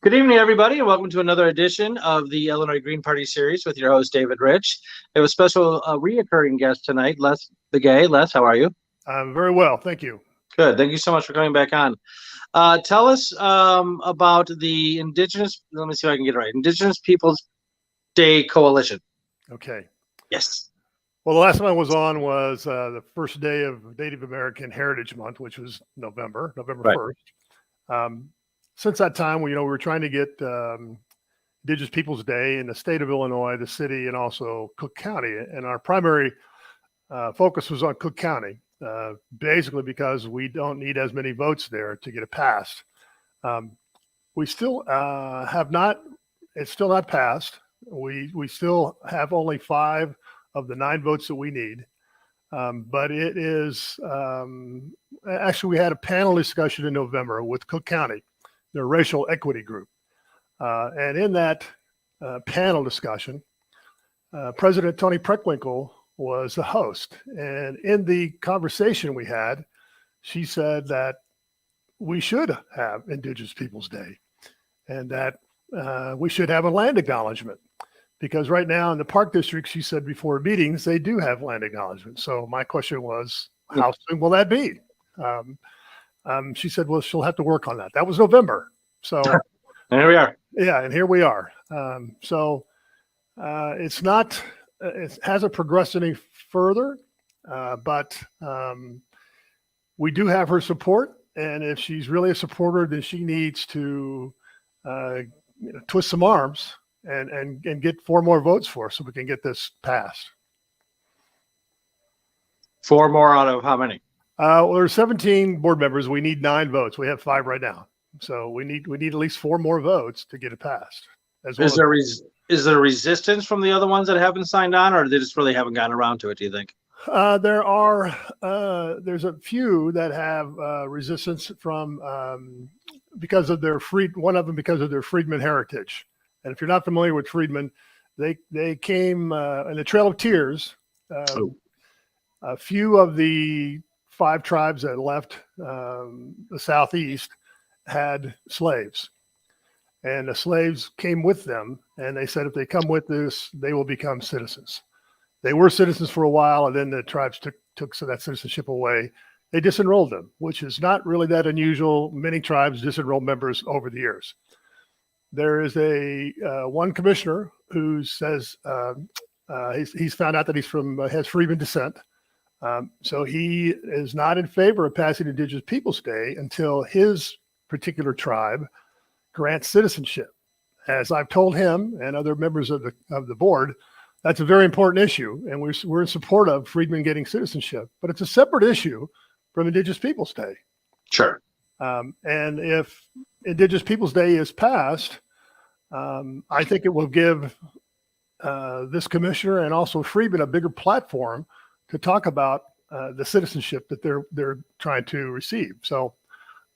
Good evening, everybody, and welcome to another edition of the Illinois Green Party series with your host, David Rich. We have a special reoccurring guest tonight, Les Begay. Les, how are you? I'm very well, thank you. Good. Thank you so much for coming back on. Tell us about the Indigenous, let me see if I can get it right, Indigenous Peoples Day Coalition. Okay. Yes. Well, the last time I was on was the first day of Native American Heritage Month, which was November Right. 1st. Since that time, we were trying to get Indigenous Peoples Day in the state of Illinois, the city, and also Cook County. And our primary focus was on Cook County, basically because we don't need as many votes there to get it passed. We still have not, it's still not passed. We still have only 5 of the 9 votes that we need. But it is, actually, we had a panel discussion in November with Cook County, their racial equity group. And in that panel discussion, President Toni Preckwinkle was the host. And in the conversation we had, she said that we should have Indigenous Peoples Day and that we should have a land acknowledgement. Because right now in the Park District, she said before meetings, they do have land acknowledgement. So my question was, how soon will that be? She said, well, she'll have to work on that. That was November. So and here we are. Yeah, and here we are. It's not, it hasn't progressed any further, but we do have her support. And if she's really a supporter, then she needs to twist some arms and get 4 more votes for us so we can get this passed. 4 more out of how many? Well, there's 17 board members. We need 9 votes. We have 5 right now. So we need at least 4 more votes to get it passed. As well is there resistance from the other ones that haven't signed on, or they just really haven't gotten around to it, do you think? There's a few that have resistance from because of their one of them because of their freedmen heritage. And if you're not familiar with freedmen, they came in the Trail of Tears. A few of the 5 tribes that left the Southeast had slaves, and the slaves came with them. And they said if they come with us, they will become citizens. They were citizens for a while, and then the tribes took that citizenship away. They disenrolled them, which is not really that unusual. Many tribes disenroll members over the years. There is one commissioner who says he's found out that has freedman descent. So he is not in favor of passing Indigenous Peoples Day until his particular tribe grants citizenship. As I've told him and other members of the board, that's a very important issue, and we're in support of freedmen getting citizenship. But it's a separate issue from Indigenous Peoples Day. Sure. And if Indigenous Peoples Day is passed, I think it will give this commissioner and also freedmen a bigger platform to talk about the citizenship that they're trying to receive. So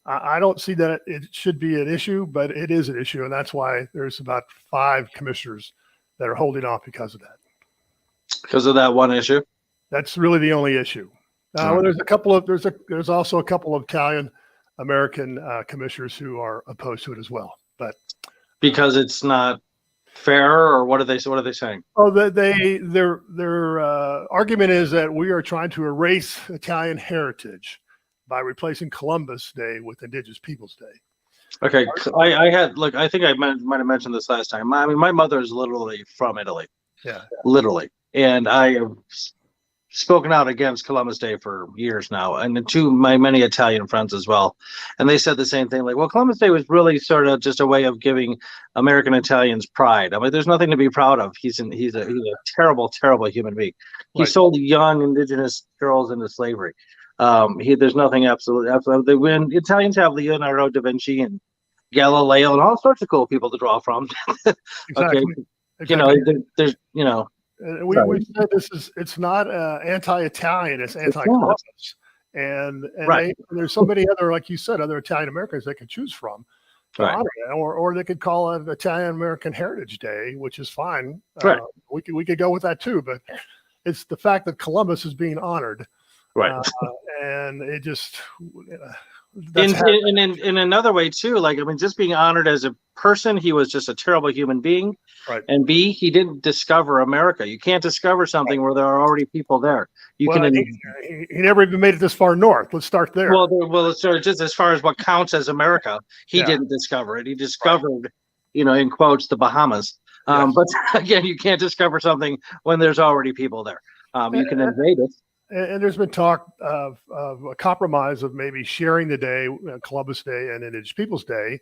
I don't see that it should be an issue, but it is an issue, and that's why there's about 5 commissioners that are holding off because of that. Because of that one issue? That's really the only issue. Well, there's also a couple of Italian American commissioners who are opposed to it as well. But because it's not fair, or what are they saying? Oh, their argument is that we are trying to erase Italian heritage by replacing Columbus Day with Indigenous Peoples Day. Okay, I think I might have mentioned this last time. I mean, my mother is literally from Italy. Yeah. Literally. And I have spoken out against Columbus Day for years now, and to my many Italian friends as well. And they said the same thing, like, well, Columbus Day was really sort of just a way of giving American Italians pride. I mean, there's nothing to be proud of. He's a terrible, terrible human being. He sold young Indigenous girls into slavery. There's nothing absolutely. When Italians have Leonardo da Vinci and Galileo and all sorts of cool people to draw from. Exactly. Okay, there's we said it's not anti-Italian, it's anti-Columbus, and right. There's so many other, like you said, other Italian Americans they could choose from, honor it, or they could call it Italian American Heritage Day, which is fine. Right. We could go with that too, but it's the fact that Columbus is being honored. Right. And it just that's in another way too, like, I mean, just being honored as a person, he was just a terrible human being. right. And B, he didn't discover America. You can't discover something where there are already people there. You Well, can, he never even made it this far north. Let's start there. well, so just as far as what counts as America, he Yeah. didn't discover it. He discovered, in quotes, the Bahamas. Yes. But again, you can't discover something when there's already people there. You can invade it. And there's been talk of a compromise of maybe sharing the day, Columbus Day and Indigenous Peoples Day.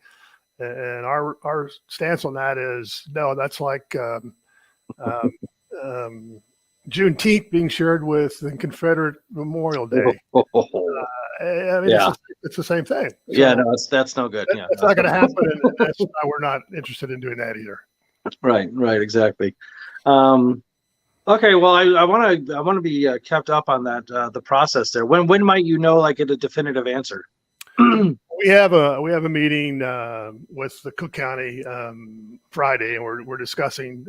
And our stance on that is no, that's like Juneteenth being shared with the Confederate Memorial Day. I mean, Yeah. it's the same thing. So Yeah, no, that's no good. that's not going to happen. And that's why we're not interested in doing that either. Right, exactly. Okay, well, I want to be kept up on that the process there. When might like get a definitive answer? We have a meeting with the Cook County Friday, and we're discussing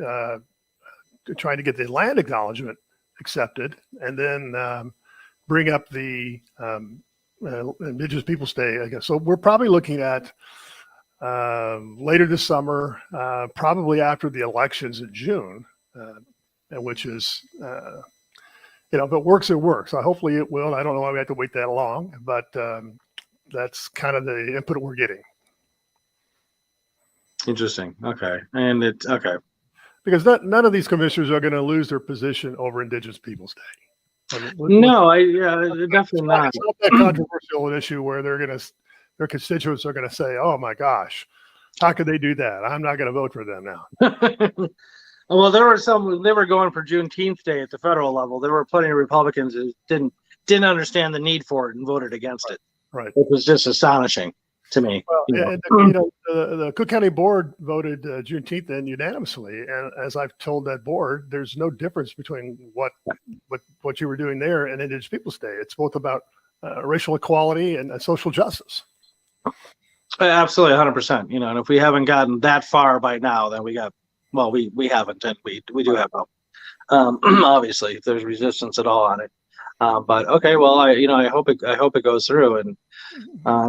trying to get the land acknowledgement accepted, and then bring up the Indigenous Peoples Day, I guess. So we're probably looking at later this summer, probably after the elections in June, which is, if it works, it works. Hopefully it will. I don't know why we have to wait that long, but that's kind of the input we're getting. Interesting. Okay. And it's okay. Because none of these commissioners are going to lose their position over Indigenous Peoples Day. I mean, definitely not. It's not that controversial an issue where their constituents are going to say, "Oh my gosh, how could they do that? I'm not going to vote for them now." Well, they were going for Juneteenth Day at the federal level. There were plenty of Republicans who didn't understand the need for it and voted against it. Right. It was just astonishing to me. Well, the Cook County Board voted Juneteenth in unanimously, and as I've told that board, there's no difference between what you were doing there and Indigenous Peoples Day. It's both about racial equality and social justice. Absolutely, 100%. And if we haven't gotten that far by now, then we haven't, and we do have hope. Obviously, if there's resistance at all on it. But okay, well, I hope it goes through, and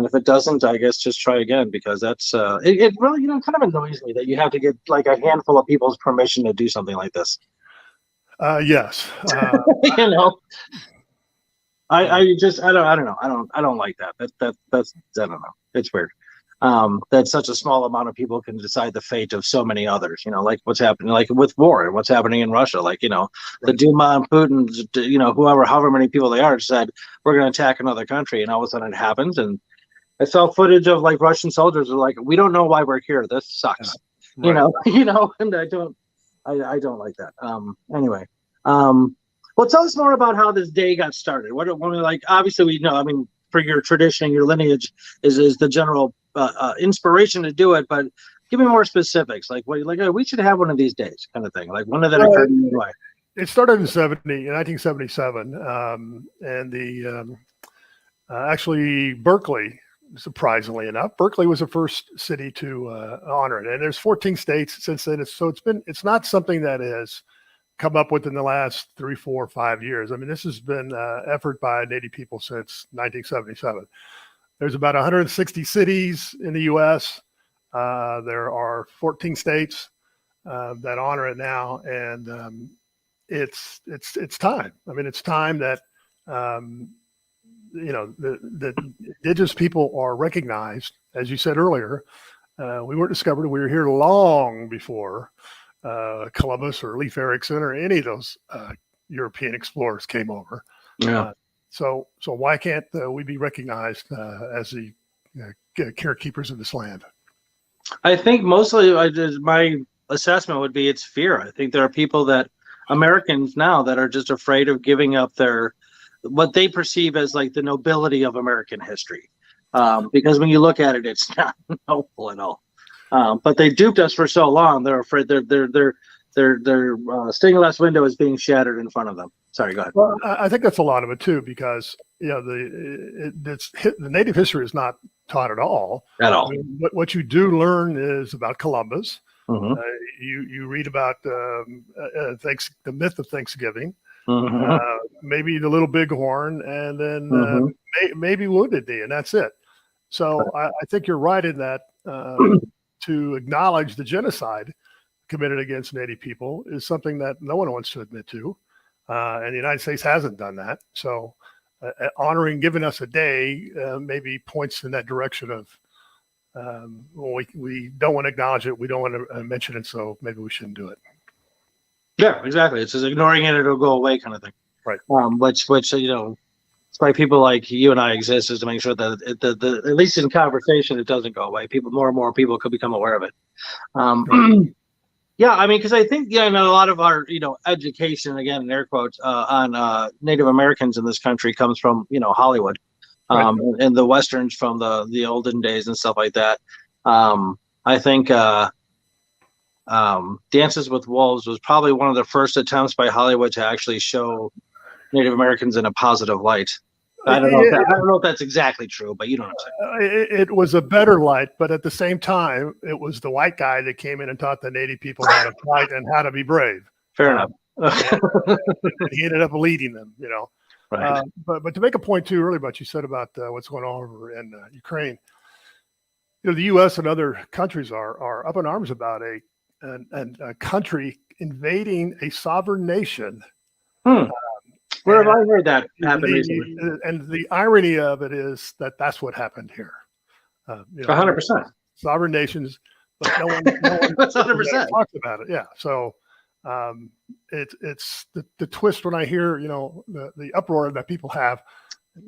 if it doesn't, I guess just try again, because that's it really kind of annoys me that you have to get like a handful of people's permission to do something like this. Yes. I don't know. I don't like that. That's I don't know. It's weird. That such a small amount of people can decide the fate of so many others, like what's happening, like with war and what's happening in Russia, like, the Duma and Putin, however many people they are, said, we're going to attack another country. And all of a sudden it happens. And I saw footage of like Russian soldiers are like, we don't know why we're here. This sucks, Right. And I don't like that. Anyway, well, tell us more about how this day got started. Obviously we know, I mean, for your tradition, your lineage is the general inspiration to do it, but give me more specifics. Like we should have one of these days, kind of thing. Like one of that occurred in your life. It started in 1977, and the actually Berkeley, surprisingly enough, Berkeley was the first city to honor it, and there's 14 states since then. It's not something that has come up with in the last 3, 4, 5 years. I mean, this has been effort by Native people since 1977. There's about 160 cities in the U.S. There are 14 states that honor it now, and it's time. I mean, it's time that the Indigenous people are recognized. As you said earlier, we weren't discovered. We were here long before Columbus or Leif Erikson or any of those European explorers came over. Yeah. So why can't we be recognized as the carekeepers of this land? I think mostly my assessment would be it's fear. I think there are people Americans now that are just afraid of giving up what they perceive as like the nobility of American history. Because when you look at it, it's not noble at all. But they duped us for so long. They're afraid their stained glass window is being shattered in front of them. Sorry, go ahead. Well, I think that's a lot of it too, because the Native history is not taught at all. At all. I mean, what you do learn is about Columbus. Mm-hmm. You read about the myth of Thanksgiving, mm-hmm. Maybe the Little Bighorn, and then mm-hmm. maybe Wounded Knee, and that's it. So I think you're right in that to acknowledge the genocide committed against Native people is something that no one wants to admit to. And the United States hasn't done that. So honoring, giving us a day maybe points in that direction of, well, we don't want to acknowledge it. We don't want to mention it. So maybe we shouldn't do it. Yeah, exactly. It's just ignoring it, it'll go away kind of thing. Right. Which it's why people like you and I exist, is to make sure that at least in conversation, it doesn't go away. More and more people could become aware of it. Right. Yeah, I mean, because I think, a lot of our, education, again, in air quotes, on Native Americans in this country comes from, Hollywood, Right. and the Westerns from the olden days and stuff like that. I think Dances with Wolves was probably one of the first attempts by Hollywood to actually show Native Americans in a positive light. I don't know if that's exactly true, but you know what I'm saying. It was a better light, but at the same time, it was the white guy that came in and taught the Native people how to fight and how to be brave. Fair enough. And he ended up leading them, Right. But to make a point too earlier about you said about what's going on over in Ukraine, the U.S. and other countries are up in arms about a country invading a sovereign nation. Where have I heard that happen recently? And the irony of it is that that's what happened here. 100%. Sovereign nations, but no one 100% talks about it. Yeah. So it's the twist when I hear, the uproar that people have.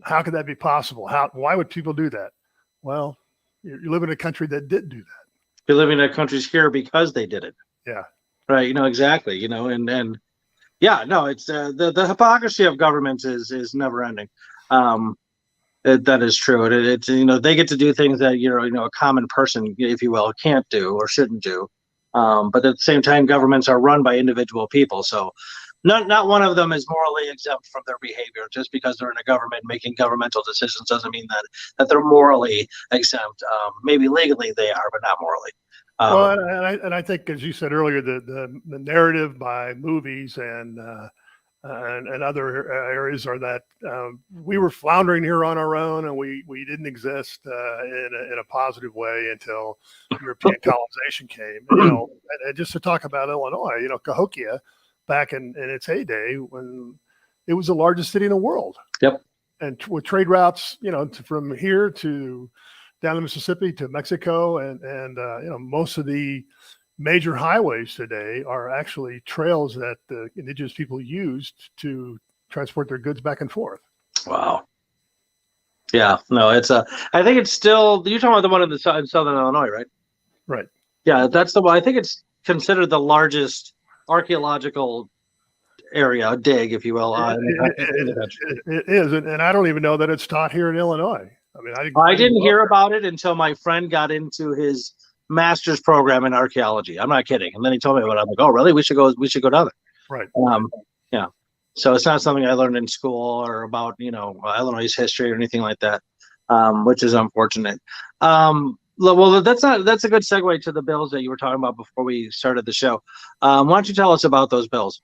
How could that be possible? Why would people do that? Well, you live in a country that did do that. You live in a country's here because they did it. Yeah. Right. Exactly. And yeah, no, it's the hypocrisy of governments is never ending. That is true. It's they get to do things that a common person, if you will, can't do or shouldn't do. But at the same time, governments are run by individual people, so not one of them is morally exempt from their behavior. Just because they're in a government making governmental decisions doesn't mean that they're morally exempt. Maybe legally they are, but not morally. Well, and I think, as you said earlier, the narrative by movies and other areas are that we were floundering here on our own, and we didn't exist in a positive way until European colonization came. And just to talk about Illinois, Cahokia, back in its heyday, when it was the largest city in the world. Yep. And with trade routes, from here to down the Mississippi to Mexico, and most of the major highways today are actually trails that the indigenous people used to transport their goods back and forth. Wow. Yeah, no, I think it's still, you're talking about the one in Southern Illinois, right? Right. Yeah, that's the one. I think it's considered the largest archaeological area, dig, if you will. It is, and I don't even know that it's taught here in Illinois. I mean, I didn't hear about it until my friend got into his master's program in archaeology. I'm not kidding. And then he told me about it. I'm like, oh, really? We should go down there. Right. Yeah. So it's not something I learned in school or about, Illinois history or anything like that, which is unfortunate. Well, that's a good segue to the bills that you were talking about before we started the show. Why don't you tell us about those bills?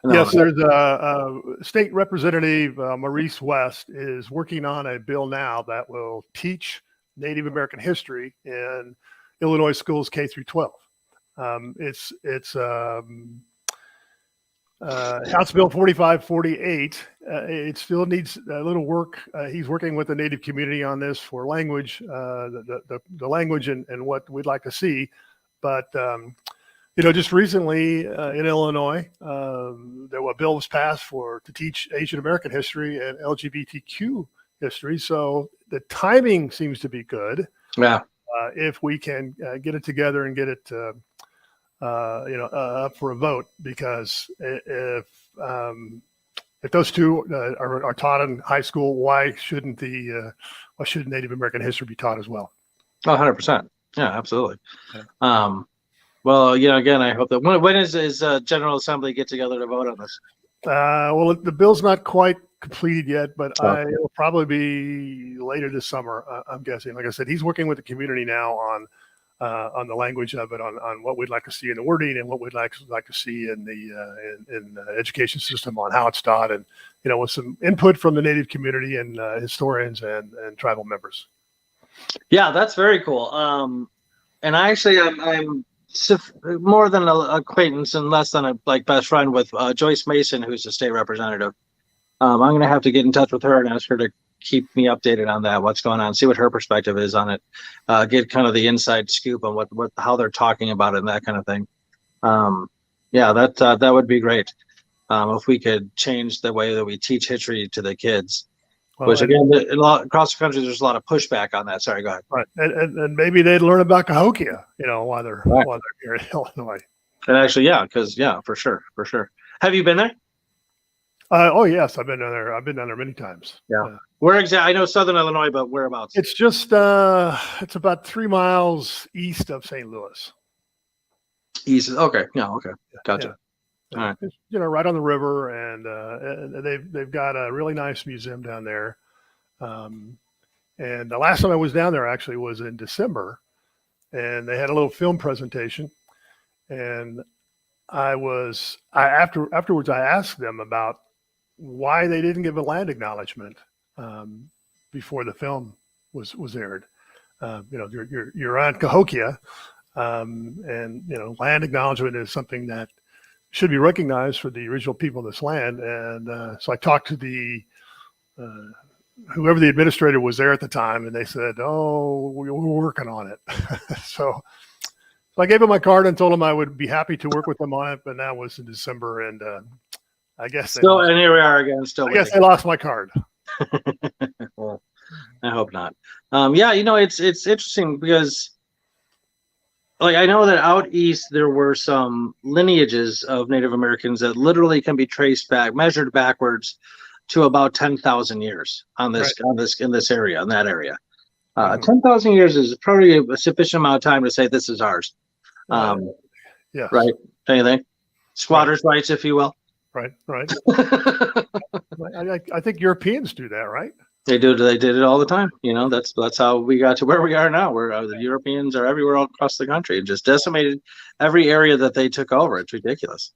Yes, there's a state representative, Maurice West, is working on a bill now that will teach Native American history in Illinois schools K through 12. It's House Bill 4548. It still needs a little work. He's working with the Native community on this for language, the language and what we'd like to see. But just recently in Illinois, a bill was passed to teach Asian American history and LGBTQ history. So the timing seems to be good. Yeah. If we can get it together and get it, up for a vote, because if those two are taught in high school, why shouldn't Native American history be taught as well? 100%. Yeah, absolutely. Yeah. Well, again, I hope that when is General Assembly get together to vote on this? Well, the bill's not quite completed yet, but it'll probably be later this summer. I'm guessing. Like I said, he's working with the community now on the language of it, on what we'd like to see in the wording and what we'd like to see in the education system on how it's taught, and with some input from the Native community and historians and tribal members. Yeah, that's very cool. And I actually, I'm more than an acquaintance and less than a like best friend with Joyce Mason, who's a state representative. I'm going to have to get in touch with her and ask her to keep me updated on that, what's going on, see what her perspective is on it, get kind of the inside scoop on what how they're talking about it and that kind of thing. Yeah, that would be great if we could change the way that we teach history to the kids. Well, Which again, across the country, there's a lot of pushback on that. Sorry, go ahead. right, and maybe they'd learn about Cahokia, while they're here in Illinois. And actually, yeah, because for sure. Have you been there? Oh yes, I've been down there. I've been down there many times. Yeah. Where exactly? I know Southern Illinois, but whereabouts? It's just it's about 3 miles east of St. Louis. East. Okay. Yeah. Okay. Gotcha. Yeah. All right. It's, right on the river, and they've got a really nice museum down there. And the last time I was down there actually was in December, and they had a little film presentation. And afterwards I asked them about why they didn't give a land acknowledgement before the film was aired. You're on Cahokia, and land acknowledgement is something that should be recognized for the original people of this land. And so I talked to the whoever the administrator was there at the time, and they said, "Oh, we're working on it." So I gave him my card and told him I would be happy to work with them on it. But that was in December, and I guess and here we are again. Still, I guess I lost my card. Well, I hope not. Yeah, it's interesting because, like, I know that out east there were some lineages of Native Americans that literally can be traced back, measured backwards to about 10,000 years in this area, in that area. 10,000 years is probably a sufficient amount of time to say this is ours. Yeah. Right. Anything? Squatters' rights, if you will. Right. I think Europeans do that, right? They do. They did it all the time. That's how we got to where we are now. Where the Europeans are everywhere all across the country and just decimated every area that they took over. It's ridiculous.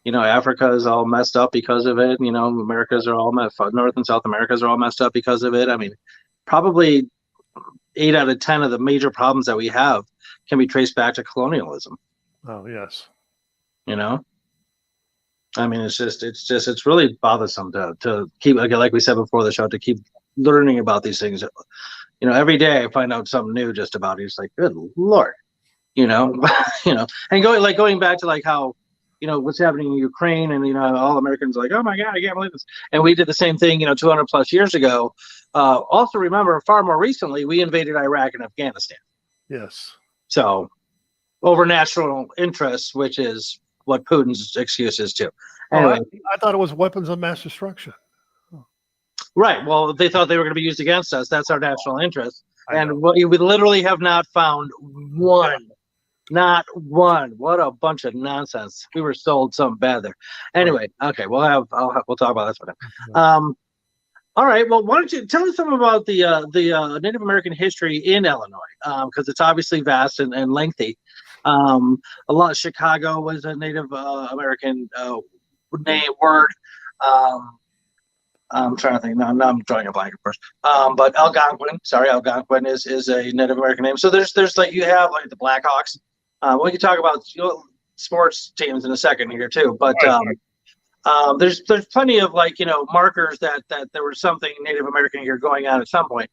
Africa is all messed up because of it. Americas are all messed up. North and South Americas are all messed up because of it. I mean, probably 8 out of 10 of the major problems that we have can be traced back to colonialism. Oh, yes. I mean, it's really bothersome to keep, like we said before the show, to keep learning about these things. Every day I find out something new just about it. It's like, good Lord, and going back to like how, what's happening in Ukraine, and all Americans are like, oh my God, I can't believe this. And we did the same thing, 200 plus years ago. Also remember, far more recently, we invaded Iraq and Afghanistan. Yes. So over national interests, which is what Putin's excuse is too. Anyway, I thought it was weapons of mass destruction. Right. Well, they thought they were going to be used against us. That's our national interest. And we literally have not found one. Not one. What a bunch of nonsense. We were sold something bad there. Anyway, okay, we'll talk about this one. All right. Well, why don't you tell us something about the Native American history in Illinois? Because it's obviously vast and lengthy. A lot of Chicago was a Native American word. I'm trying to think. No, I'm drawing a blank, of course. But Algonquin is a Native American name. So there's like, you have like the Blackhawks. We can talk about sports teams in a second here too. But there's plenty of like markers that there was something Native American here going on at some point.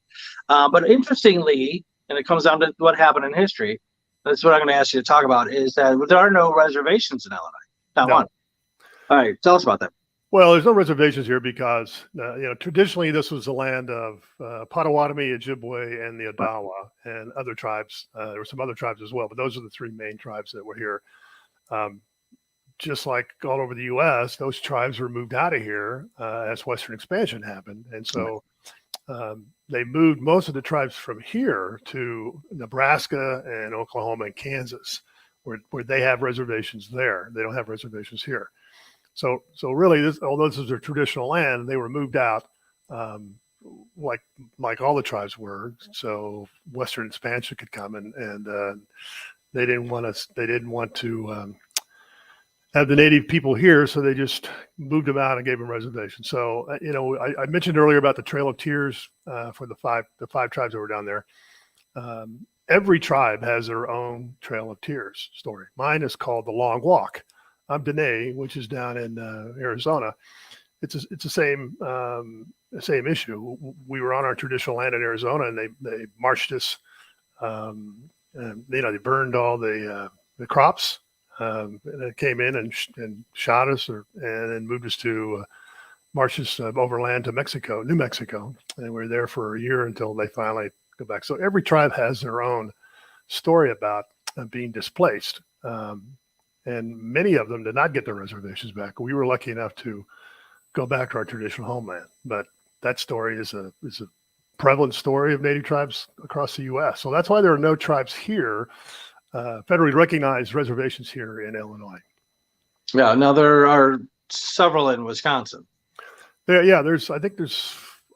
But interestingly, and it comes down to what happened in history. That's what I'm going to ask you to talk about. Is that there are no reservations in Illinois? Not one. All right, tell us about that. Well, there's no reservations here because, traditionally this was the land of Potawatomi, Ojibwe, and the Odawa, and other tribes. There were some other tribes as well, but those are the 3 main tribes that were here. Just like all over the U.S., those tribes were moved out of here as Western expansion happened. And so they moved most of the tribes from here to Nebraska and Oklahoma and Kansas, where they have reservations there. They don't have reservations here. So really, although this is their traditional land, they were moved out, like all the tribes were. So Western expansion could come, and they didn't want to have the native people here, so they just moved them out and gave them reservations. So I mentioned earlier about the Trail of Tears for the five tribes that were down there. Every tribe has their own Trail of Tears story. Mine is called The Long Walk. I'm Dine, which is down in Arizona. It's the same issue. We were on our traditional land in Arizona, and they marched us. And, they burned all the crops. And they came in and shot us, and then moved us to marched us overland to New Mexico, and we were there for a year until they finally go back. So every tribe has their own story about being displaced, and many of them did not get their reservations back. We were lucky enough to go back to our traditional homeland, but that story is a prevalent story of Native tribes across the U.S. So that's why there are no tribes here, federally recognized reservations here in Illinois. Yeah, now there are several in Wisconsin. Yeah,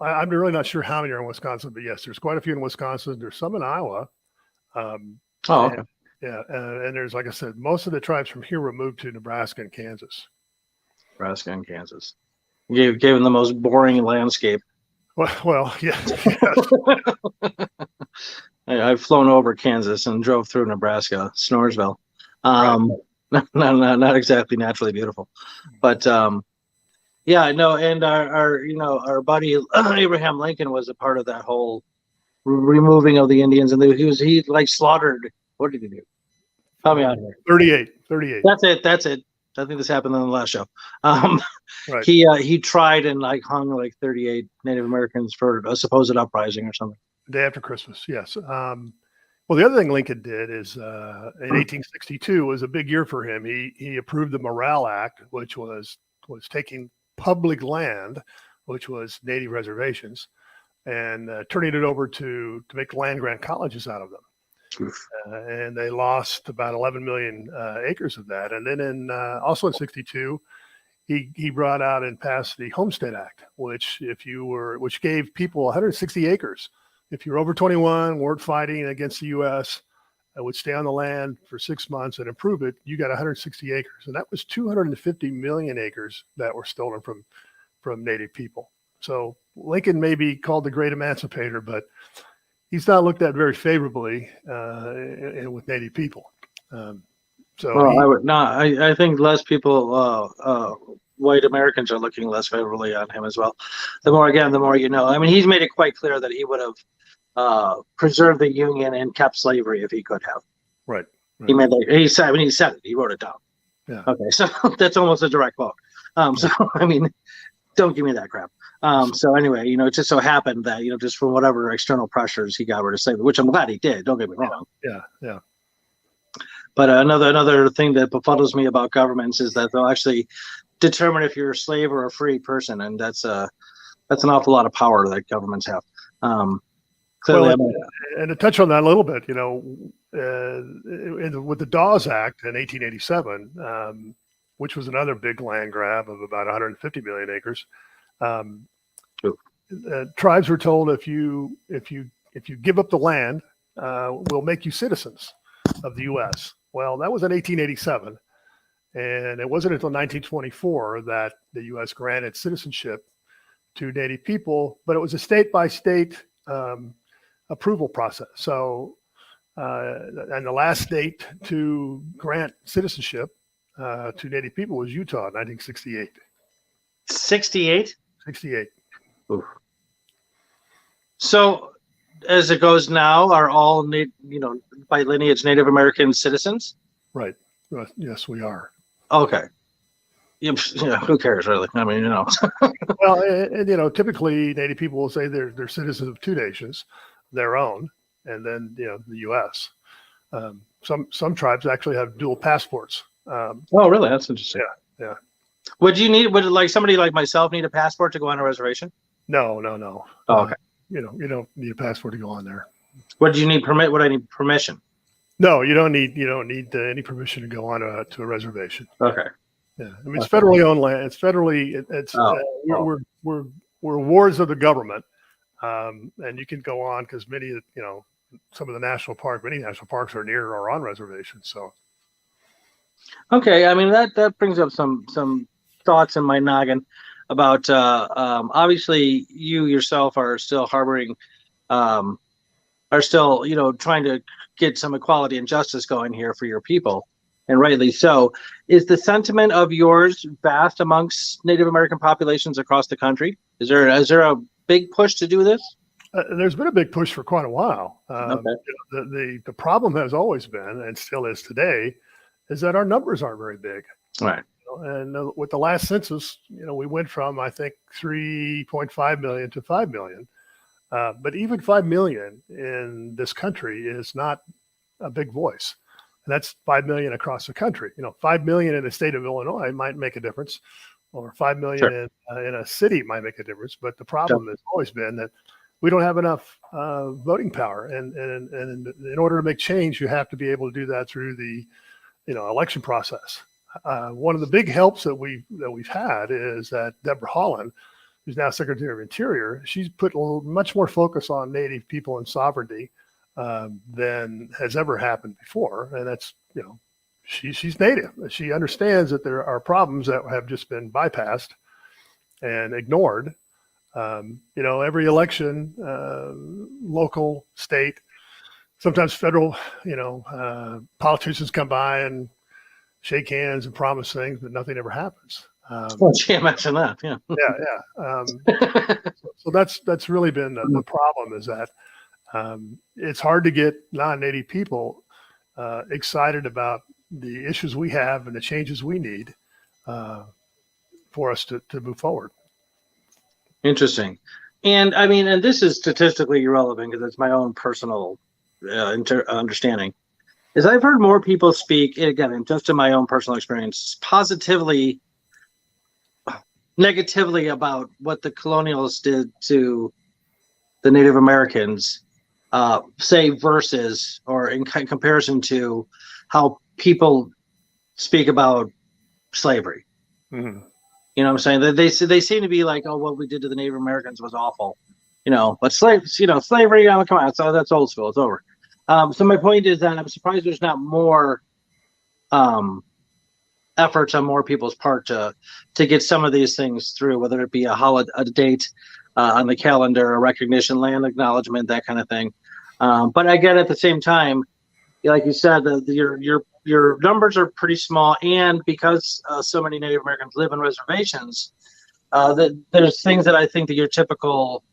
I'm really not sure how many are in Wisconsin, but yes, there's quite a few in Wisconsin. There's some in Iowa. Okay. And there's, like I said, most of the tribes from here were moved to Nebraska and Kansas. Nebraska and Kansas. Gave them the most boring landscape. Well, yeah. I've flown over Kansas and drove through Nebraska, Snoresville. Right. Not exactly naturally beautiful, but yeah, no. And our buddy Abraham Lincoln was a part of that whole removing of the Indians, and he like slaughtered. What did he do? Help me out here. 38. That's it. I think this happened in the last show. Right. He tried and like hung like 38 Native Americans for a supposed uprising or something. Day after Christmas, yes. Well, the other thing Lincoln did is in 1862 was a big year for him. He approved the Morrill Act, which was taking public land, which was Native reservations, and turning it over to make land grant colleges out of them. And they lost about 11 million acres of that. And then also in 62, he brought out and passed the Homestead Act, which gave people 160 acres. If you're over 21, weren't fighting against the U.S., would stay on the land for 6 months and improve it, you got 160 acres. And that was 250 million acres that were stolen from Native people. So Lincoln may be called the great emancipator, but he's not looked at very favorably with Native people. I would not. I think less people, white Americans, are looking less favorably on him as well. The more you know. I mean, he's made it quite clear that he would have preserved the Union and kept slavery if he could have. Right. He made that. He said it. He wrote it down. Yeah. Okay, so that's almost a direct quote. So I mean, don't give me that crap. So anyway, it just so happened that just from whatever external pressures he got rid of slavery, which I'm glad he did. Don't get me wrong. Yeah. But another thing that befuddles me about governments is that they'll actually determine if you're a slave or a free person, and that's an awful lot of power that governments have. Clearly, and to touch on that a little bit, with the Dawes Act in 1887, which was another big land grab of about 150 million acres, tribes were told if you give up the land, we'll make you citizens of the U.S. Well, that was in 1887, and it wasn't until 1924 that the U.S. granted citizenship to Native people, but it was a state-by-state approval process. So, and the last state to grant citizenship to Native people was Utah in 1968. 68? 68. Oof. So, as it goes now, are all by lineage Native American citizens? Right. Yes, we are. Okay. Yeah, who cares, really? I mean, Well, and typically Native people will say they're citizens of two nations, their own, and then the U.S. Some tribes actually have dual passports. Oh, really? That's interesting. Yeah. Would like somebody like myself need a passport to go on a reservation? No. Oh, okay. You don't need a passport to go on there. Would you need permit? Would I need permission? No, you don't need any permission to go on to a reservation. Okay. Yeah, I mean it's federally owned land. It's federally. We're wards of the government, and you can go on because many some of the many national parks are near or on reservations. So. Okay, I mean that brings up some thoughts in my noggin about obviously you yourself are still harboring are still, trying to get some equality and justice going here for your people, and rightly so. Is the sentiment of yours vast amongst Native American populations across the country? Is there a big push to do this? There's been a big push for quite a while. Okay. The problem has always been, and still is today, is that our numbers aren't very big. Right. And with the last census, we went from, I think, 3.5 million to 5 million. But even 5 million in this country is not a big voice. And that's 5 million across the country. 5 million in the state of Illinois might make a difference, or 5 million Sure. in a city might make a difference. But the problem has always been that we don't have enough voting power. And in order to make change, you have to be able to do that through the election process. One of the big helps that we've had is that Deborah Haaland, who's now Secretary of Interior, she's put much more focus on Native people and sovereignty than has ever happened before. And that's, she's Native. She understands that there are problems that have just been bypassed and ignored. Every election, local, state, sometimes federal, politicians come by and shake hands and promise things, but nothing ever happens. Can't imagine that. Yeah. So that's really been the problem, is that it's hard to get non-Native people excited about the issues we have and the changes we need for us to move forward. Interesting. And I mean, and this is statistically irrelevant because it's my own personal understanding, is I've heard more people speak, again, and just in my own personal experience, negatively about what the colonials did to the Native Americans, say versus, or in comparison to how people speak about slavery. Mm-hmm. You know what I'm saying? They seem to be like, oh, what we did to the Native Americans was awful. But slavery, come on, so that's old school. It's over. So my point is that I'm surprised there's not more efforts on more people's part to get some of these things through, whether it be a date on the calendar, a recognition, land acknowledgement, that kind of thing. But again, at the same time, like you said, your numbers are pretty small, and because so many Native Americans live in reservations, there's things that I think that your typical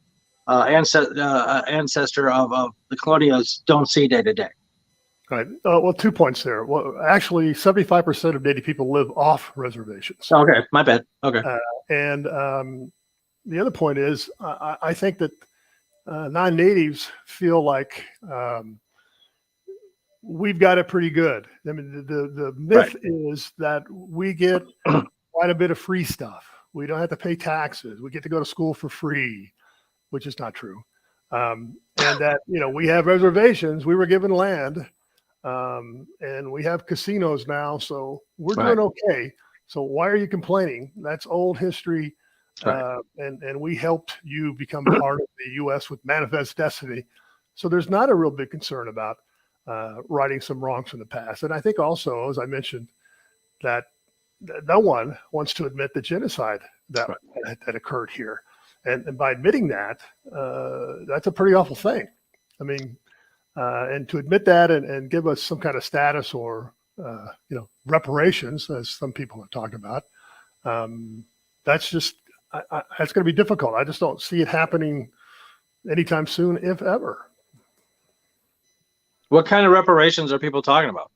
ancestor of the colonials don't see day to day. Right. Well, 2 points there. Well, actually, 75% of Native people live off reservations. Okay, my bad. Okay. And the other point is, I think that non-natives feel like we've got it pretty good. I mean, the myth is that we get quite a bit of free stuff. We don't have to pay taxes. We get to go to school for free, which is not true. And that, we have reservations. We were given land, and we have casinos now, so we're doing okay. So why are you complaining? That's old history. And we helped you become part of the U.S. with manifest destiny. So there's not a real big concern about righting some wrongs from the past. And I think also, as I mentioned, that no one wants to admit the genocide that occurred here. And by admitting that, that's a pretty awful thing. I mean, and to admit that and give us some kind of status or, reparations, as some people have talked about, that's just, that's going to be difficult. I just don't see it happening anytime soon, if ever. What kind of reparations are people talking about?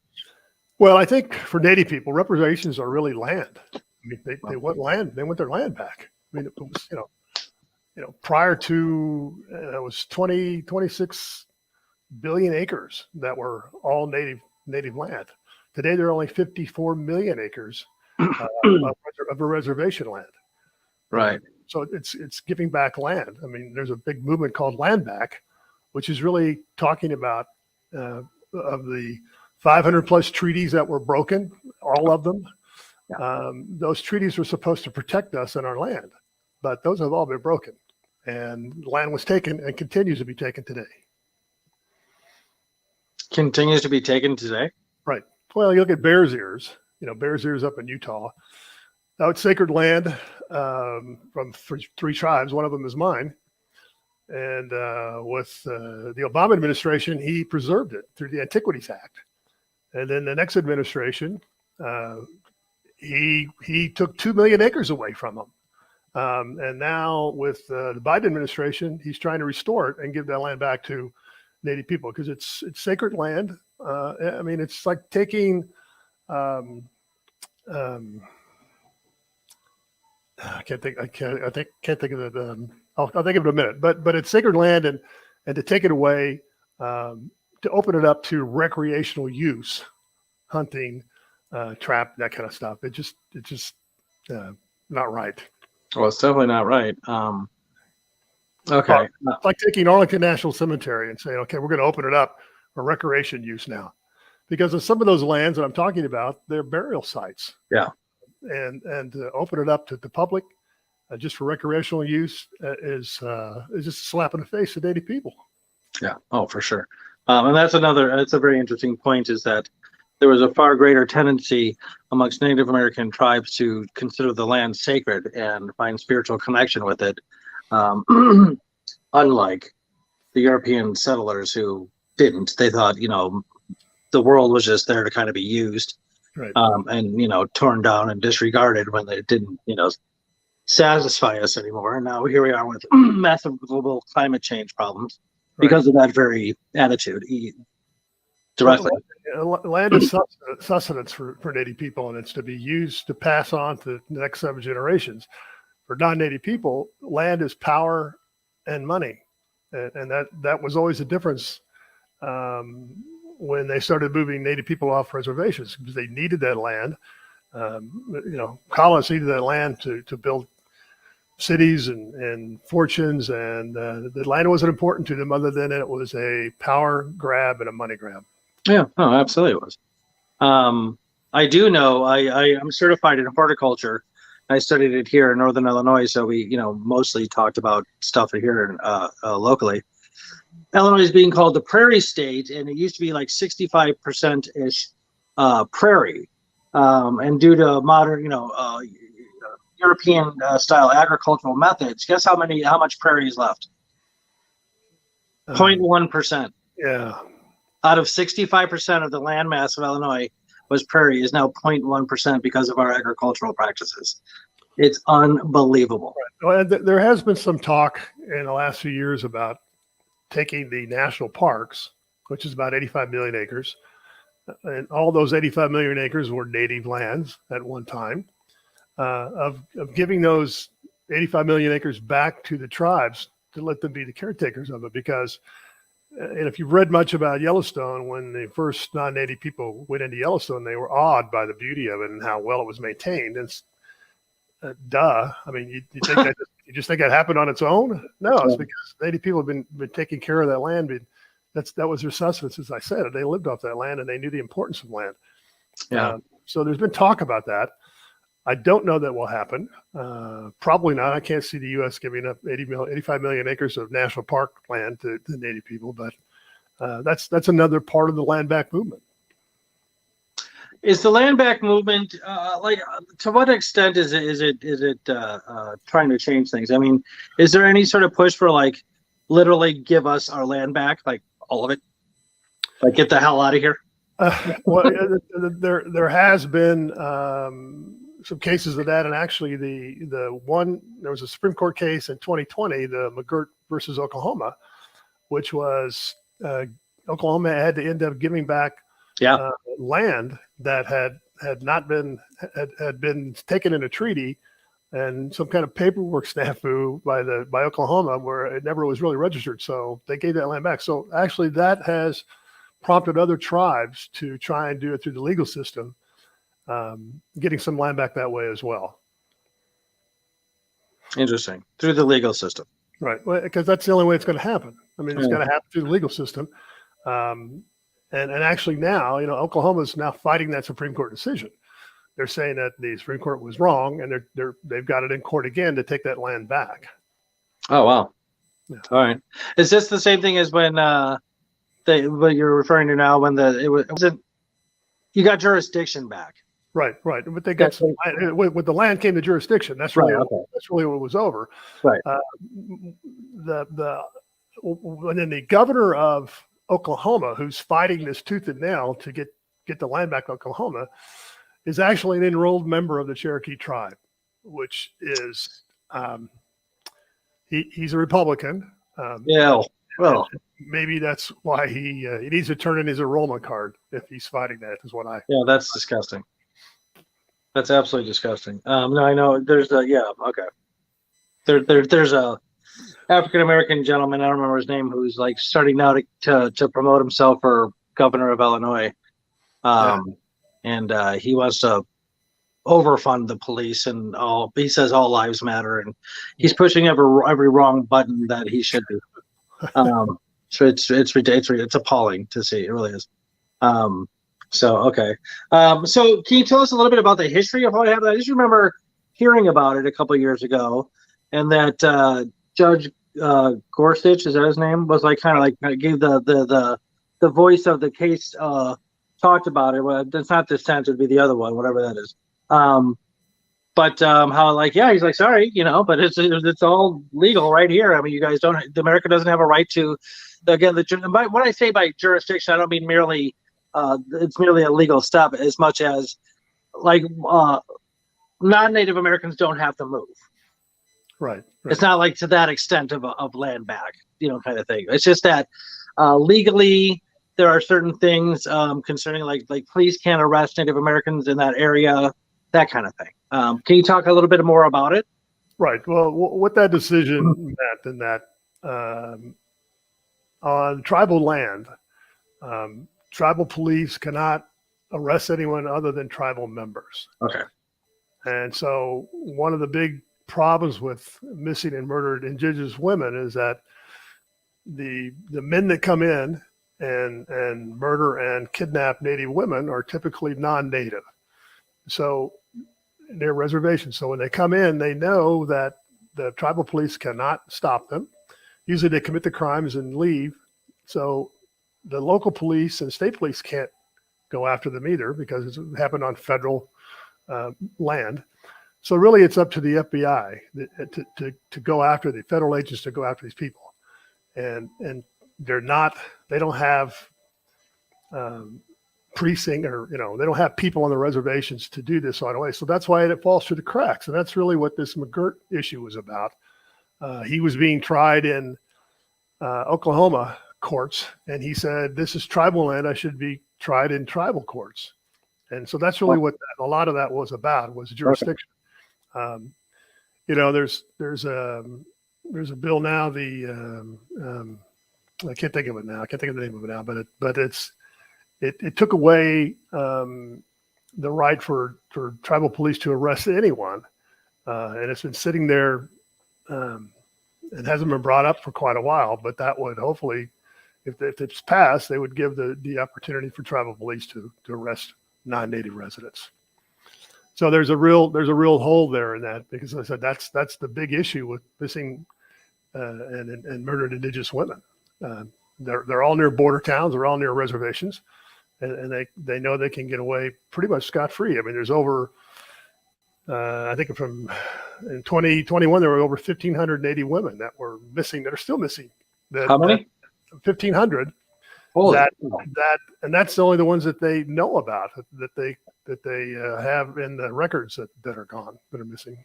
Well, I think for Native people, reparations are really land. I mean, they want land. They want their land back. I mean, it was, prior to, it was 26 billion acres that were all native land. Today, there are only 54 million acres of a reservation land. Right. So it's giving back land. I mean, there's a big movement called Land Back, which is really talking about of the 500 plus treaties that were broken, all of them. Yeah. Those treaties were supposed to protect us and our land, but those have all been broken, and land was taken and continues to be taken today. Continues to be taken today? Right. Well, you look at Bears Ears, Bears Ears up in Utah. Now it's sacred land from three tribes. One of them is mine. And with the Obama administration, he preserved it through the Antiquities Act. And then the next administration, he took 2 million acres away from them. And now with the Biden administration, he's trying to restore it and give that land back to Native people because it's sacred land. I mean, it's like taking, I can't think of it. I'll think of it in a minute. But it's sacred land, and to take it away, to open it up to recreational use, hunting, trap, that kind of stuff. It's just not right. Well, it's definitely not right. Okay. It's like taking Arlington National Cemetery and saying, okay, we're going to open it up for recreation use now. Because of some of those lands that I'm talking about, they're burial sites. Yeah. And to open it up to the public just for recreational use is just a slap in the face to Native people. Yeah. Oh, for sure. And that's a very interesting point, is that there was a far greater tendency amongst Native American tribes to consider the land sacred and find spiritual connection with it. Unlike the European settlers who didn't. They thought, the world was just there to kind of be used, right. And, torn down and disregarded when they didn't, satisfy us anymore. And now here we are with massive global climate change problems because of that very attitude directly. Land is sustenance for Native people, and it's to be used to pass on to the next 7 generations. For non-Native people, land is power and money. And that was always the difference when they started moving Native people off reservations, because they needed that land. Colonists needed that land to build cities and fortunes, and the land wasn't important to them other than it was a power grab and a money grab. Yeah, no, absolutely it was. I do know I'm certified in horticulture. I studied it here in Northern Illinois, so we, mostly talked about stuff here locally. Illinois is being called the prairie state, and it used to be like 65%-ish prairie. And due to modern, European style agricultural methods, guess how much prairie is left? 0.1%. Yeah. Out of 65% of the land mass of Illinois was prairie, is now 0.1% because of our agricultural practices. It's unbelievable. Right. Well, there has been some talk in the last few years about taking the national parks, which is about 85 million acres, and all those 85 million acres were native lands at one time, of giving those 85 million acres back to the tribes to let them be the caretakers of it. Because, and if you've read much about Yellowstone, when the first non-native people went into Yellowstone, they were awed by the beauty of it and how well it was maintained. And I mean, you think that you just think that happened on its own? No, it's because native people have been taking care of that land. That was their sustenance, as I said. They lived off that land and they knew the importance of land. Yeah. So there's been talk about that. I don't know that will happen. Probably not. I can't see the U.S. giving up 85 million acres of national park land to native people, but that's another part of the land back movement. Is the land back movement to what extent is it trying to change things? I mean, is there any sort of push for literally give us our land back, like all of it, get the hell out of here? Well, there has been some cases of that, and actually there was a Supreme Court case in 2020, the McGirt versus Oklahoma, which was Oklahoma had to end up giving back land that had been taken in a treaty, and some kind of paperwork snafu by Oklahoma where it never was really registered. So they gave that land back. So actually that has prompted other tribes to try and do it through the legal system, getting some land back that way as well. Interesting. Through the legal system. Right. Well, because that's the only way it's going to happen. I mean, it's going to happen through the legal system. And actually now, Oklahoma is now fighting that Supreme Court decision. They're saying that the Supreme Court was wrong, and they've got it in court again to take that land back. Oh, wow. Yeah. All right. Is this the same thing as when what you're referring to now, when you got jurisdiction back? Right. But they got some with the land came the jurisdiction. That's really right, okay. That's really what was over. Right. The and then the governor of Oklahoma, who's fighting this tooth and nail to get the land back to Oklahoma, is actually an enrolled member of the Cherokee tribe, which is he's a Republican. Yeah. Well, maybe that's why he needs to turn in his enrollment card if he's fighting that. Is what I. yeah, that's disgusting. That's absolutely disgusting. No, I know there's okay. There's a African American gentleman, I don't remember his name, who's like starting now to promote himself for governor of Illinois. And he wants to overfund the police and all. He says all lives matter, and he's pushing every wrong button that he should be. So it's appalling to see. It really is. So okay. So can you tell us a little bit about the history of how it happened? I just remember hearing about it a couple of years ago, and that Judge Gorsuch, is that his name, was like kind of like gave the voice of the case. Talked about it. Well, it's not dissent; it'd be the other one, whatever that is. But how like he's like sorry, but it's all legal right here. I mean, you guys don't. America doesn't have a right to. Again, when I say by jurisdiction, I don't mean merely it's merely a legal step as much as like non-Native Americans don't have to move. Right. It's not like to that extent of land back, kind of thing. It's just that legally there are certain things concerning like police can't arrest Native Americans in that area, that kind of thing. Can you talk a little bit more about it? Right. Well, what that decision meant in that on tribal land, tribal police cannot arrest anyone other than tribal members. Okay. And so one of the big problems with missing and murdered Indigenous women is that the men that come in and murder and kidnap Native women are typically non-Native. So they're reservations. So when they come in, they know that the tribal police cannot stop them. Usually they commit the crimes and leave. So the local police and state police can't go after them either because it happened on federal land. So really it's up to the FBI to go after the federal agents to go after these people. And they don't have precinct or, they don't have people on the reservations to do this right away. So that's why it falls through the cracks. And that's really what this McGirt issue was about. He was being tried in Oklahoma courts, and he said, this is tribal land. I should be tried in tribal courts. And so that's really what a lot of that was about, was jurisdiction. Okay. There's a bill now, I can't think of it now. I can't think of the name of it now, but it took away the right for tribal police to arrest anyone, and it's been sitting there. It hasn't been brought up for quite a while, but that would hopefully, if it's passed, they would give the opportunity for tribal police to arrest non-Native residents. So there's a real hole there in that, because as I said, that's the big issue with missing and murdered Indigenous women. They're all near border towns. They're all near reservations, and they know they can get away pretty much scot-free. I mean, there's over, I think in 2021, there were over 1,500 Native women that were missing, that are still missing. How many? 1,500. And that's only the ones that they know about, that they have in the records that are gone, that are missing.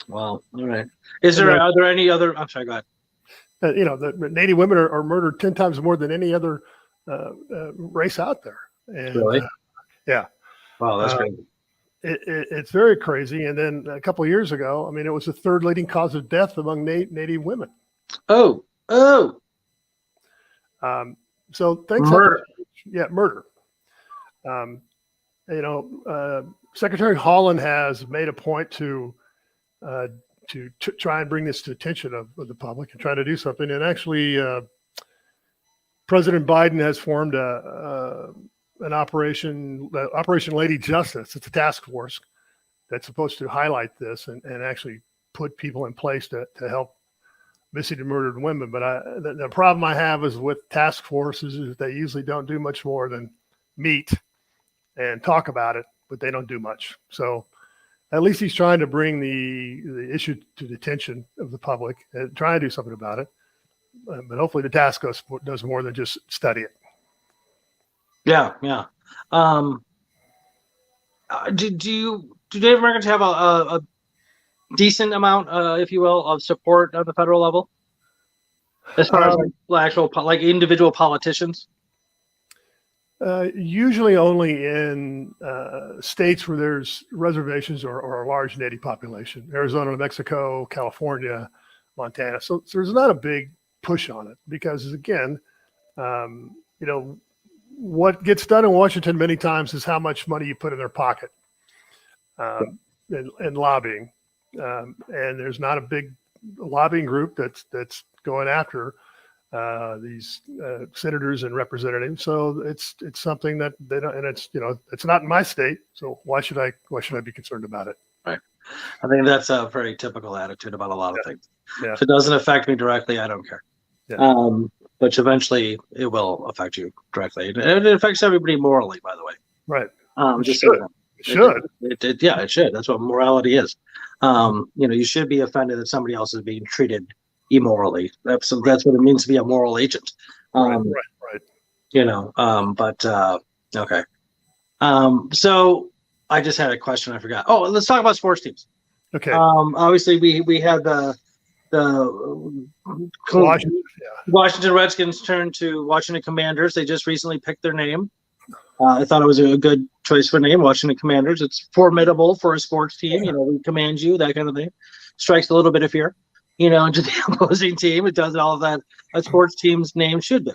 Wow. All right. Are there any other? I'm sorry. Go ahead. The Native women are murdered 10 times more than any other race out there. And, really? Yeah. Wow, that's crazy. It's very crazy. And then a couple of years ago, I mean, it was the third leading cause of death among Native women. Oh. So thanks. Murder. Murder. Secretary Holland has made a point to try and bring this to attention of the public and try to do something. And actually, President Biden has formed an Operation Lady Justice. It's a task force that's supposed to highlight this and actually put people in place to help missing and murdered women. But the problem I have is with task forces is they usually don't do much more than meet and talk about it, but they don't do much. So at least he's trying to bring the issue to the attention of the public and try and do something about it. But hopefully the task force does more than just study it. Yeah, yeah. Do Native Americans have a decent amount, if you will, of support at the federal level, as far as like individual politicians? Usually only in states where there's reservations or a large Native population: Arizona, New Mexico, California, Montana. So there's not a big push on it because, again, what gets done in Washington many times is how much money you put in their pocket in lobbying. And there's not a big lobbying group that's going after these senators and representatives. So it's something that they don't, and it's not in my state. So why should I be concerned about it? Right. I think that's a very typical attitude about a lot of things. Yeah. If it doesn't affect me directly, I don't care. Yeah. But eventually it will affect you directly. And it affects everybody morally, by the way. Right. Just should. It should. It should. That's what morality is. You should be offended that somebody else is being treated immorally. That's what it means to be a moral agent. Right. Okay. So I just had a question. I forgot. Oh, let's talk about sports teams. Okay. Obviously we had the Washington Redskins turned to Washington Commanders. They just recently picked their name. I thought it was a good choice for a name, Washington Commanders. It's formidable for a sports team. We command you, that kind of thing. Strikes a little bit of fear, into the opposing team. It does all of that a sports team's name should do.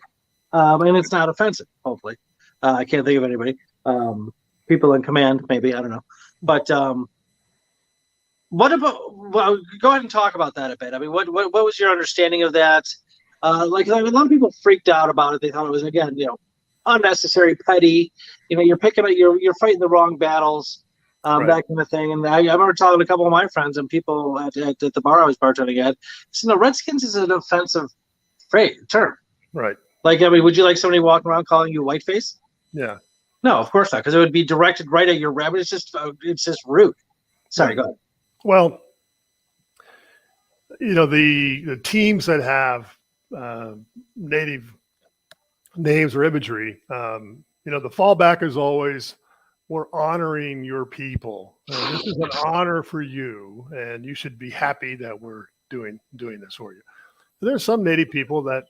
And it's not offensive, hopefully. I can't think of anybody. People in command, maybe, I don't know. But what about? Well, go ahead and talk about that a bit. I mean, what was your understanding of that? A lot of people freaked out about it. They thought it was, again, unnecessary, petty. You're picking up, you're fighting the wrong battles, Right. that kind of thing. And I remember talking to a couple of my friends and people at the bar I was bartending at. So, Redskins is an offensive term. Right. Would you like somebody walking around calling you whiteface? Yeah. No, of course not, because it would be directed right at your rabbit. It's just rude. Sorry, go ahead. Well, the teams that have native names or imagery, the fallback is always, we're honoring your people. This is an honor for you, and you should be happy that we're doing this for you. There's some native people that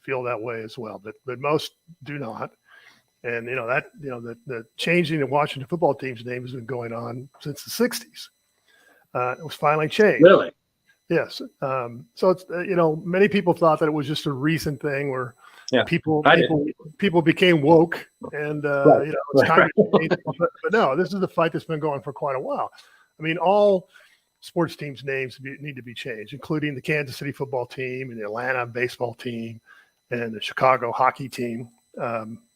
feel that way as well, but most do not. And the changing the Washington football team's name has been going on since the 60s. It was finally changed. Really? Yes. So it's many people thought that it was just a recent thing where people became woke and it's time to change. But no, this is a fight that's been going for quite a while. I mean, all sports teams' names need to be changed, including the Kansas City football team and the Atlanta baseball team and the Chicago hockey team.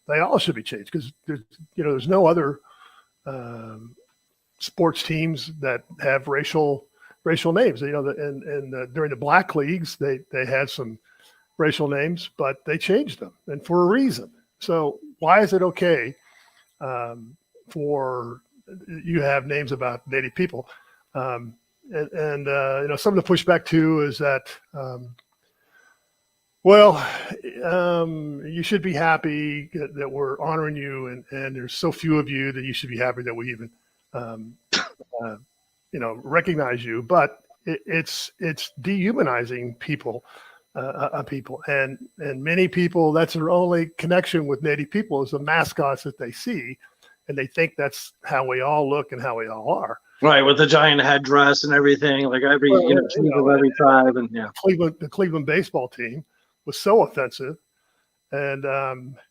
They all should be changed because there's no other sports teams that have racial names. During the black leagues, they had some racial names, but they changed them, and for a reason. So why is it okay for you have names about Native people? Some of the pushback too is that you should be happy that we're honoring you, and there's so few of you that you should be happy that we even recognize you. But it's dehumanizing people. And many people, that's their only connection with Native people is the mascots that they see, and they think that's how we all look and how we all are. Right, with the giant headdress and everything, like every every tribe, and the Cleveland baseball team was so offensive, and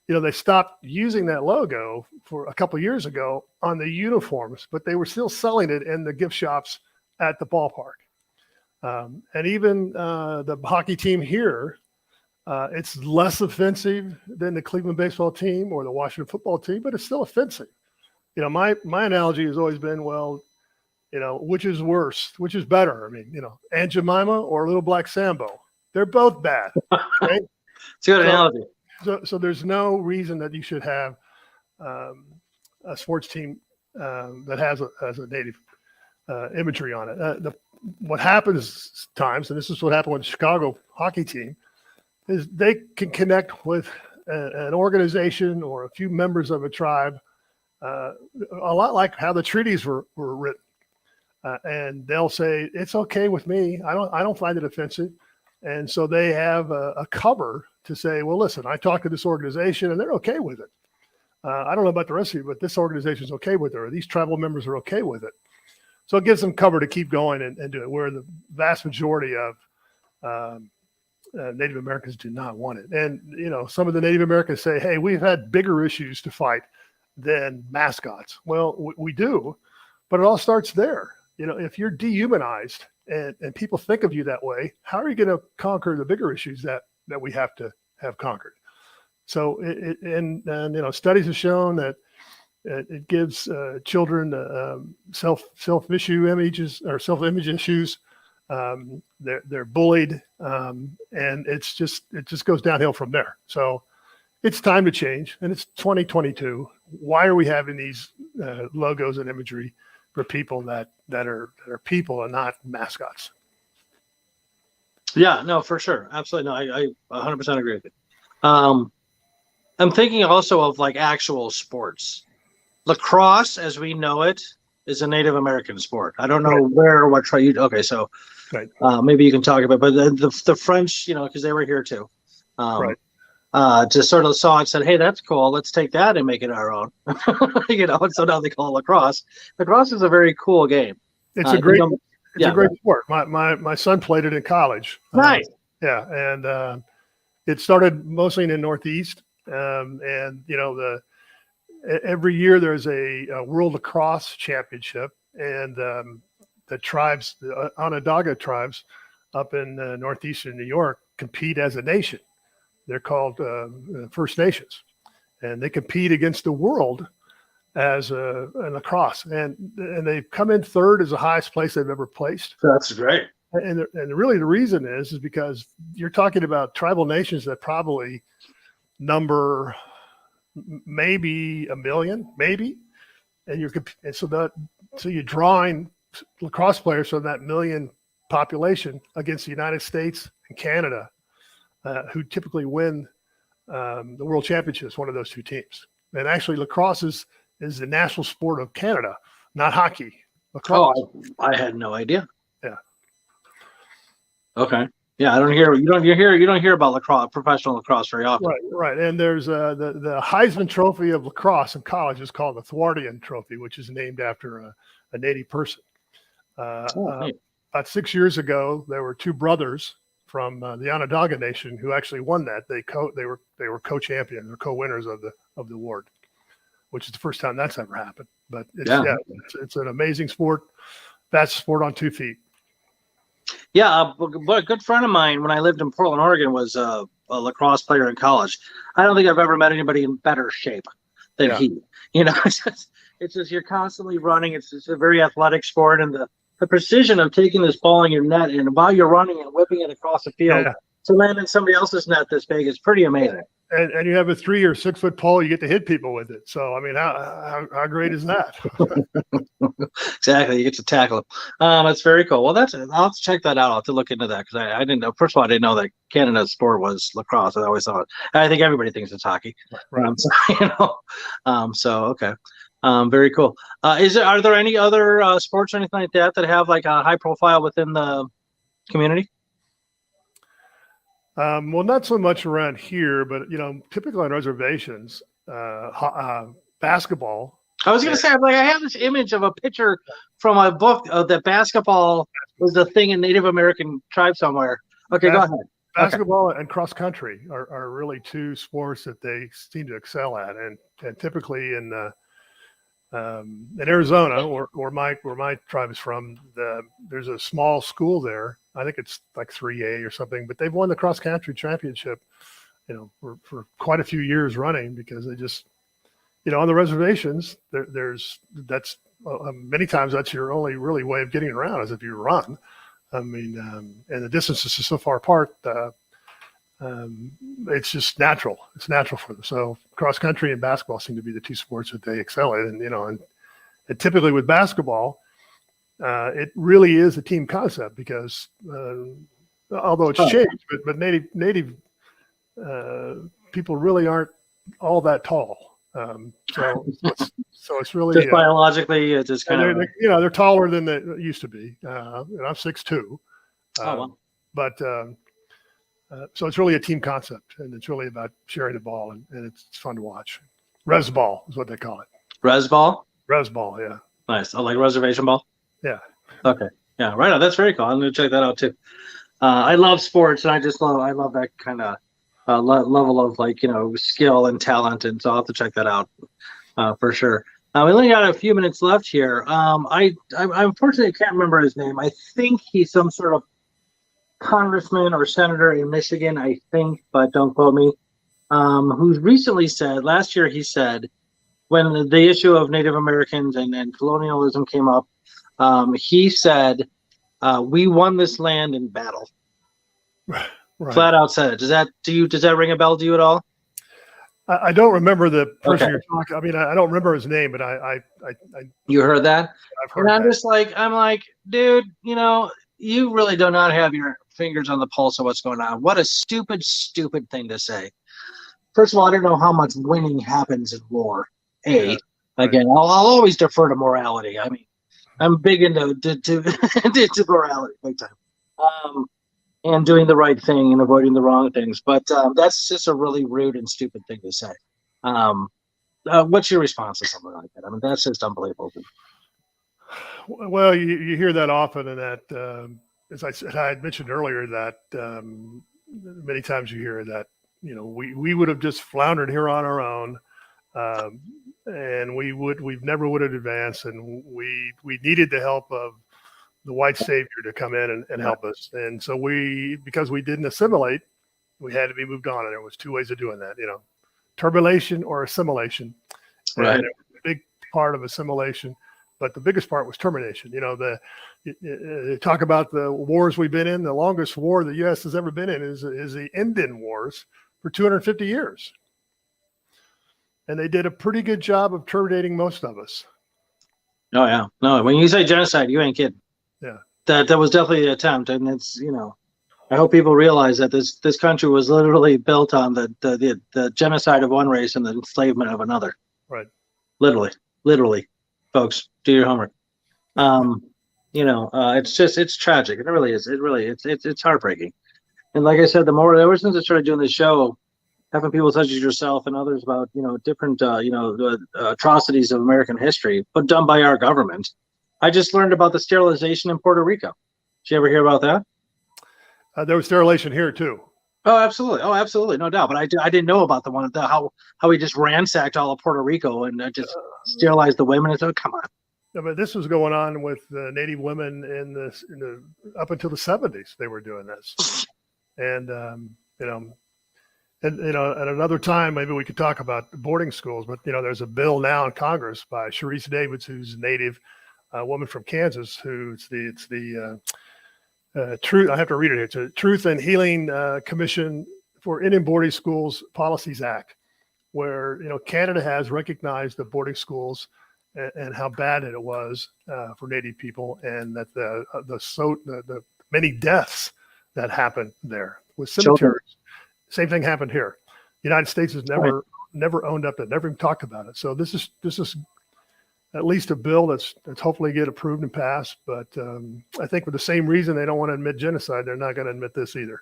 they stopped using that logo for a couple of years ago on the uniforms, but they were still selling it in the gift shops at the ballpark. And even the hockey team here, it's less offensive than the Cleveland baseball team or the Washington football team, but it's still offensive. My analogy has always been, which is worse? Which is better? I mean, Aunt Jemima or Little Black Sambo? They're both bad. Right? It's a good analogy. So there's no reason that you should have a sports team that has a Native imagery on it. What happens times, and this is what happened with the Chicago hockey team, is they can connect with an organization or a few members of a tribe, a lot like how the treaties were written. And they'll say, it's okay with me. I don't find it offensive. And so they have a cover to say, well, listen, I talked to this organization and they're okay with it. I don't know about the rest of you, but this organization is okay with it, or these tribal members are okay with it. So it gives them cover to keep going and do it, where the vast majority of Native Americans do not want it. And, some of the Native Americans say, hey, we've had bigger issues to fight than mascots. Well, we do, but it all starts there. If you're dehumanized and people think of you that way, how are you going to conquer the bigger issues that we have to have conquered? So, studies have shown that it gives children self-image issues. They're bullied, and it just goes downhill from there. So, it's time to change, and it's 2022. Why are we having these logos and imagery for people that are people and not mascots? Yeah, no, for sure. Absolutely. No, I 100% agree with you. I'm thinking also of like actual sports. Lacrosse, as we know it, is a Native American sport. I don't know where or what tribe. Okay, so maybe you can talk about, but the French, because they were here too. Just sort of saw it, said, hey, that's cool. Let's take that and make it our own. And so now they call it lacrosse. Lacrosse is a very cool game. It's a great sport. My son played it in college. Nice. And it started mostly in the Northeast. Every year there's a World Lacrosse Championship, and the tribes, the Onondaga tribes up in northeastern New York, compete as a nation. They're called First Nations, and they compete against the world as a lacrosse, and they come in third as the highest place they've ever placed. That's great. And really the reason is because you're talking about tribal nations that probably number maybe 1 million, maybe, and so you're drawing lacrosse players from that 1 million population against the United States and Canada, who typically win the World Championships, one of those two teams. And actually, lacrosse is the national sport of Canada, not hockey. Lacrosse. Oh, I had no idea. Yeah. Okay. Yeah, you don't hear about lacrosse, professional lacrosse very often. Right. And there's the Heisman Trophy of lacrosse in college is called the Thwartian Trophy, which is named after a Native person. About 6 years ago, there were two brothers from the Onondaga Nation who actually won that. They were co-champions or co-winners of the award, which is the first time that's ever happened. But it's an amazing sport. Fastest sport on 2 feet. Yeah, but a good friend of mine when I lived in Portland, Oregon, was a lacrosse player in college. I don't think I've ever met anybody in better shape than he. It's just you're constantly running. It's a very athletic sport, and the precision of taking this ball in your net and while you're running and whipping it across the field to land in somebody else's net this big is pretty amazing. And you have a 3 or 6 foot pole, you get to hit people with it. So, I mean, how great is that? Exactly. You get to tackle them. That's very cool. Well, I'll have to check that out. I'll have to look into that because I didn't know. First of all, I didn't know that Canada's sport was lacrosse. I always thought, I think everybody thinks it's hockey. Right. So, okay. Very cool. Are there any other sports or anything like that have like a high profile within the community? Well, not so much around here, but typically on reservations, basketball. I was going to say, I have this image of a picture from a book that basketball was the thing in Native American tribe somewhere. Okay, go ahead. Basketball and cross country are really two sports that they seem to excel at, and typically in Arizona, where my tribe is from, there's a small school there. I think it's like 3A or something, but they've won the cross country championship, for quite a few years running because they just, on the reservations, that's many times that's your only really way of getting around is if you run. I mean, and the distances are so far apart, it's just natural. It's natural for them. So cross country and basketball seem to be the two sports that they excel at. And, and typically with basketball, it really is a team concept because although it's changed, but native people really aren't all that tall. So it's really just biologically, it's just kind of they're taller than they used to be. And I'm 6'2". wow. But so it's really a team concept, and it's really about sharing the ball, and it's fun to watch. Res ball is what they call it. Res ball. Res ball, yeah. Nice. Oh, like reservation ball. Yeah. Okay. Yeah. Right on. That's very cool. I'm gonna check that out too. I love sports, and I love that kind of level of skill and talent, and so I'll have to check that out for sure. We only got a few minutes left here. I unfortunately can't remember his name. I think he's some sort of congressman or senator in Michigan, I think, but don't quote me. Who's recently said, last year he said, when the issue of Native Americans and colonialism came up, he said, "We won this land in battle." Right. Flat out said it. Does that ring a bell to you at all? I don't remember the person you're talking. I mean, I don't remember his name, but I you heard that? I've heard and that. I'm like, dude, you really do not have your fingers on the pulse of what's going on. What a stupid thing to say. First of all, I don't know how much winning happens in war. Again, I'll always defer to morality. I mean, I'm big into to morality, big time. And doing the right thing and avoiding the wrong things. But that's just a really rude and stupid thing to say. What's your response to something like that? I mean, that's just unbelievable. Well, you hear that often, and that, as I had mentioned earlier, that many times you hear that, we would have just floundered here on our own, and we never would have advanced, and we needed the help of the white savior to come in and help us. And so because we didn't assimilate, we had to be moved on. And there was two ways of doing that, turbulation or assimilation. Right. And it was a big part of assimilation, but the biggest part was termination. You talk about the wars we've been in. The longest war the U.S. has ever been in is the Indian Wars for 250 years. And they did a pretty good job of terminating most of us. Oh, yeah. No, when you say genocide, you ain't kidding. Yeah. That was definitely an attempt. And it's, I hope people realize that this country was literally built on the genocide of one race and the enslavement of another. Right. Literally, folks, do your homework. It's tragic. It really is. It's heartbreaking. And like I said, ever since I started doing this show, having people such as yourself and others about, different, the atrocities of American history, but done by our government. I just learned about the sterilization in Puerto Rico. Did you ever hear about that? There was sterilization here too. Oh, absolutely, no doubt. But I didn't know about the one how he just ransacked all of Puerto Rico and just sterilized the women. And come on. Yeah, but this was going on with Native women in the up until the 70s. They were doing this, and at another time maybe we could talk about boarding schools. But there's a bill now in Congress by Sharice Davids, who's Native. A woman from Kansas, it's the Truth. I have to read it here. It's a Truth and Healing Commission for Indian Boarding Schools Policies Act, where Canada has recognized the boarding schools and how bad it was for Native people, and that the many deaths that happened there with cemeteries. Same thing happened here. The United States has never owned up to it, never even talked about it. So this is at least a bill that's hopefully get approved and passed. But I think for the same reason they don't want to admit genocide, they're not going to admit this either.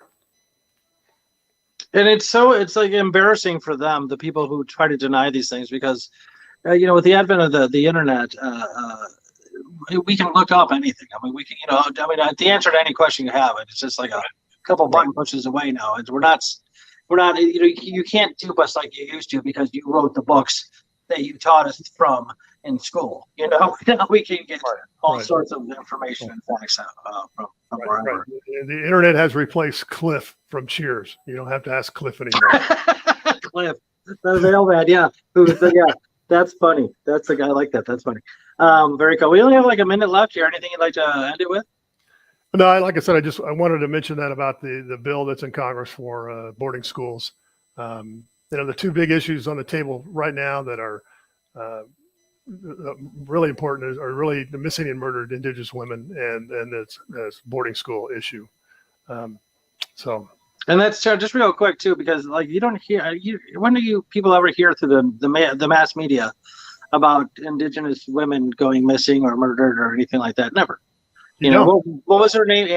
And it's like embarrassing for them, the people who try to deny these things, because with the advent of the internet, we can look up anything. I mean, we can, the answer to any question you have, it's just like a couple button pushes away now. And we're not, you can't dupe us like you used to because you wrote the books that you taught us from in school. Now we can get all sorts of information and facts from wherever. Right. The internet has replaced Cliff from Cheers. You don't have to ask Cliff anymore. Cliff, the mailman, yeah. That's funny. That's a guy like that. That's funny. Very cool. We only have like a minute left here. Anything you'd like to end it with? No, like I said, I wanted to mention that about the bill that's in Congress for boarding schools. The two big issues on the table right now that are really important are really the missing and murdered Indigenous women and its boarding school issue. So. And that's just real quick too, because like you don't hear, when do you people ever hear through the mass media about Indigenous women going missing or murdered or anything like that? Never. You know, what was her name?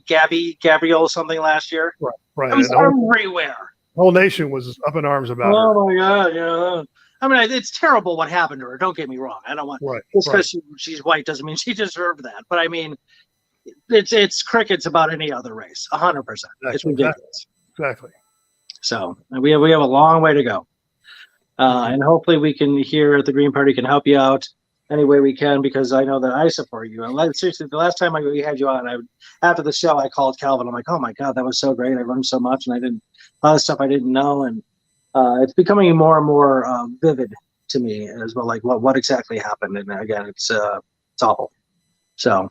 Gabrielle something last year. Right. It was everywhere. The whole nation was up in arms about her. Oh my God, yeah. I mean, it's terrible what happened to her. Don't get me wrong. I don't want just because she's white doesn't mean she deserved that. But I mean, it's crickets about any other race. 100%. It's ridiculous. Exactly. So we have a long way to go, and hopefully we can here at the Green Party can help you out any way we can, because I know that I support you. And seriously, the last time we had you on, after the show, I called Calvin. I'm like, oh my God, that was so great. I learned so much, and a lot of stuff I didn't know, and it's becoming more and more vivid to me as well. Like what exactly happened, and again, it's awful. So.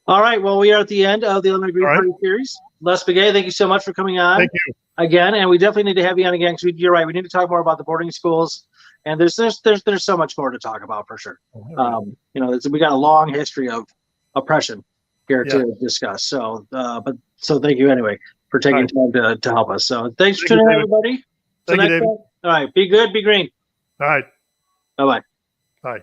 All right. Well, we are at the end of the Illinois Green Party series. Les Begay, thank you so much for coming on. Thank you again, and we definitely need to have you on again, because you're right. We need to talk more about the boarding schools, and there's so much more to talk about for sure. We got a long history of oppression here to discuss. So, so thank you anyway for taking time to help us. So thanks for tuning in, everybody. Thank you, David. All right. Be good. Be green. All right. Bye-bye. Bye.